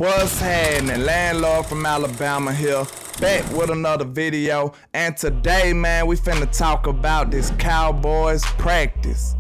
What's happening? Landlord from Alabama here, back with another video. And today, man, we finna talk about this Cowboys practice.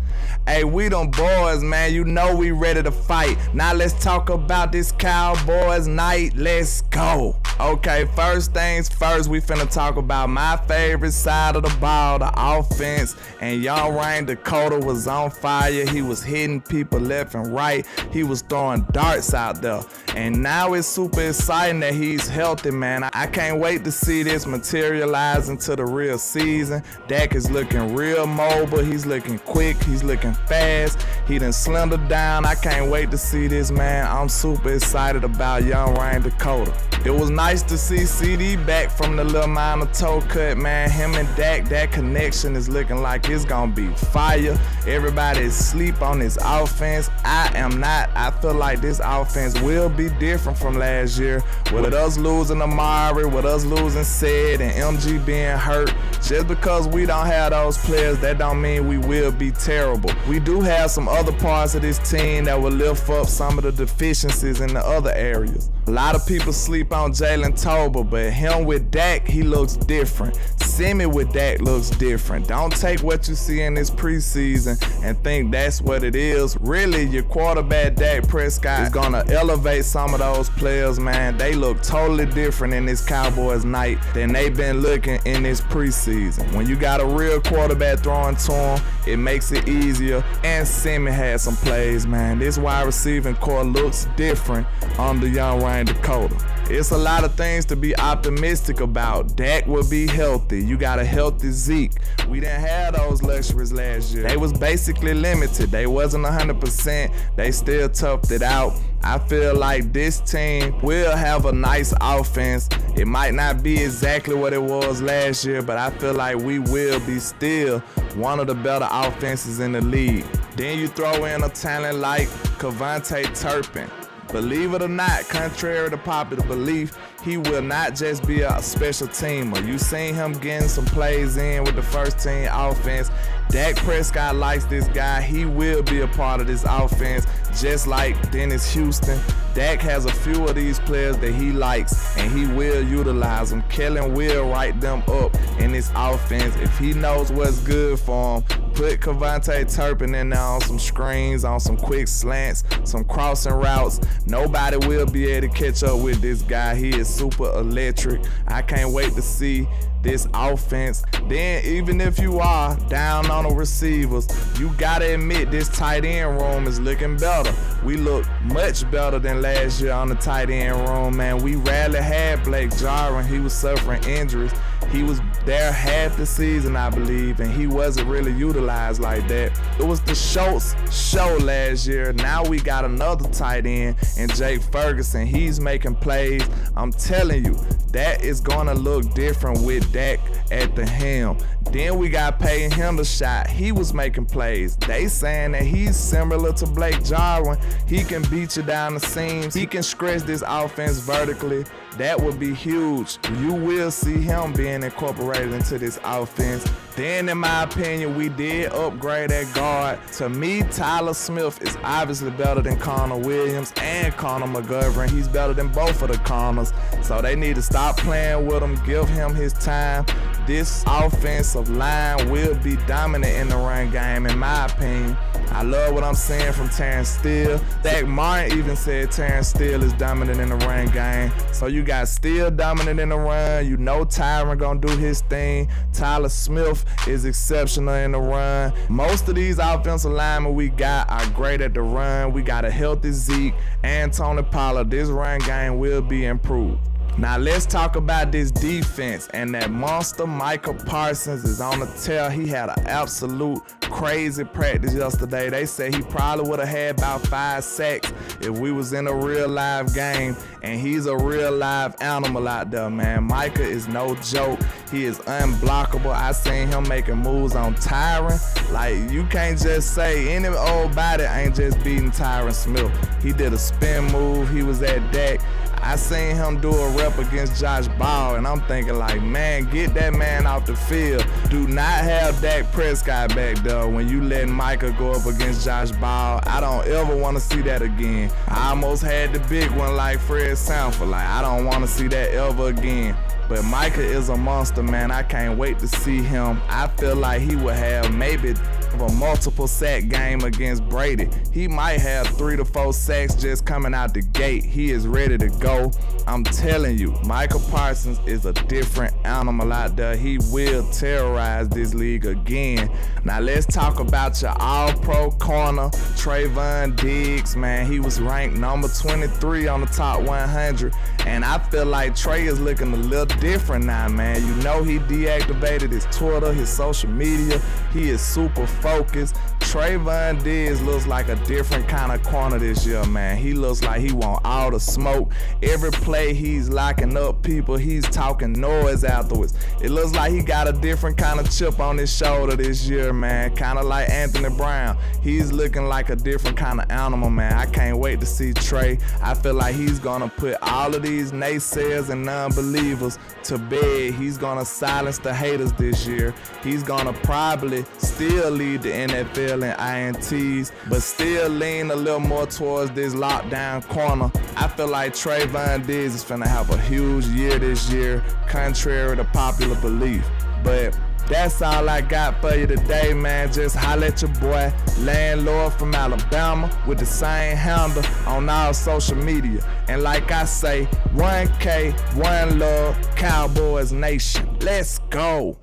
Hey, we them boys, man, you know we ready to fight. Now let's talk about this Cowboys night. Let's go. Okay, first things first, we finna talk about my favorite side of the ball, the offense. And Young Rain Dakota was on fire. He was hitting people left and right. He was throwing darts out there. And now it's super exciting that he's healthy, man. I can't wait to see this materialize into the real season. Dak is looking real mobile. He's looking quick. He's looking fast. He done slimmed down. I can't wait to see this, man. I'm super excited about Young Rain Dakota. It was nice to see CD back from the little minor toe cut, man. Him and Dak, that connection is looking like it's gonna be fire. Everybody is asleep on this offense. I am not. I feel like this offense will be different from last year. With us losing Amari, with us losing Sid and MG being hurt. Just because we don't have those players, that don't mean we will be terrible. We do have some other parts of this team that will lift up some of the deficiencies in the other areas. A lot of people sleep on Jalen Tober, but him with Dak, he looks different. Simi with Dak looks different. Don't take what you see in this preseason and think that's what it is. Really, your quarterback Dak Prescott is gonna elevate some of those players, man. They look totally different in this Cowboys night than they've been looking in this preseason. When you got a real quarterback throwing to him, it makes it easier. And Simi had some plays, man. This wide receiving core looks different under Young Rain Dakota. It's a lot of things to be optimistic about. Dak will be healthy. You got a healthy Zeke. We didn't have those luxuries last year. They was basically limited. They wasn't 100%. They still toughed it out. I feel like this team will have a nice offense. It might not be exactly what it was last year, but I feel like we will be still one of the better offenses in the league. Then you throw in a talent like Cavante Turpin. Believe it or not, contrary to popular belief, he will not just be a special teamer. You seen him getting some plays in with the first team offense. Dak Prescott likes this guy. He will be a part of this offense, just like Dennis Houston. Dak has a few of these players that he likes, and he will utilize them. Kellen will write them up in this offense. If he knows what's good for him, put Cavante Turpin in there on some screens, on some quick slants, some crossing routes. Nobody will be able to catch up with this guy. He is super electric. I can't wait to see this offense. Then even if you are down on the receivers, you gotta admit this tight end room is looking better. We look much better than last year on the tight end room, man. We rarely had Blake Jarwin. He was suffering injuries. He was there half the season, I believe, and he wasn't really utilized like that. It was the Schultz show last year. Now we got another tight end in Jake Ferguson. He's making plays. I'm telling you, that is gonna look different with Dak at the helm. Then we got Peyton Hendershot. He was making plays. They saying that he's similar to Blake Jarwin. He can beat you down the seams. He can stretch this offense vertically. That would be huge. You will see him being incorporated into this offense. Then, in my opinion, we did upgrade at guard. To me, Tyler Smith is obviously better than Connor Williams and Connor McGovern. He's better than both of the Connors. So they need to stop playing with him, give him his time. This offensive line will be dominant in the run game, in my opinion. I love what I'm seeing from Terrence Steele. Zach Martin even said Terrence Steele is dominant in the run game. So you got Steele dominant in the run. You know Tyron gonna do his thing. Tyler Smith is exceptional in the run. Most of these offensive linemen we got are great at the run. We got a healthy Zeke and Tony Pollard. This run game will be improved. Now let's talk about this defense, and that monster Micah Parsons is on the tail. He had an absolute crazy practice yesterday. They say he probably would have had about 5 sacks if we was in a real live game, and he's a real live animal out there, man. Micah is no joke. He is unblockable. I seen him making moves on Tyron. Like, you can't just say any old body ain't just beating Tyron Smith. He did a spin move. He was at Dak. I seen him do a rep against Josh Ball, and I'm thinking like, man, get that man off the field. Do not have Dak Prescott back there when you let Micah go up against Josh Ball. I don't ever want to see that again. I almost had the big one like Fred Sanford. Like, I don't want to see that ever again. But Micah is a monster, man. I can't wait to see him. I feel like he will have maybe a multiple sack game against Brady. He might have 3 to 4 sacks just coming out the gate. He is ready to go. I'm telling you, Micah Parsons is a different animal out there. He will terrorize this league again. Now let's talk about your all-pro corner, Trayvon Diggs, man. He was ranked number 23 on the top 100. And I feel like Trey is looking a little different now, man. You know he deactivated his Twitter, his social media. He is super focused. Trayvon Diggs looks like a different kind of corner this year, man. He looks like he want all the smoke. Every play he's locking up people, he's talking noise afterwards. It looks like he got a different kind of chip on his shoulder this year, man. Kind of like Anthony Brown. He's looking like a different kind of animal, man. I can't wait to see Trey. I feel like he's gonna put all of these naysayers and non-believers to bed. He's gonna silence the haters this year. He's gonna probably still lead the NFL in INTs, but still lean a little more towards this lockdown corner. I feel like Trayvon Diggs is finna have a huge year this year, contrary to popular belief. But that's all I got for you today, man. Just holla at your boy, Landlord from Alabama, with the same handle on all social media. And like I say, 1K, 1 love, Cowboys Nation. Let's go.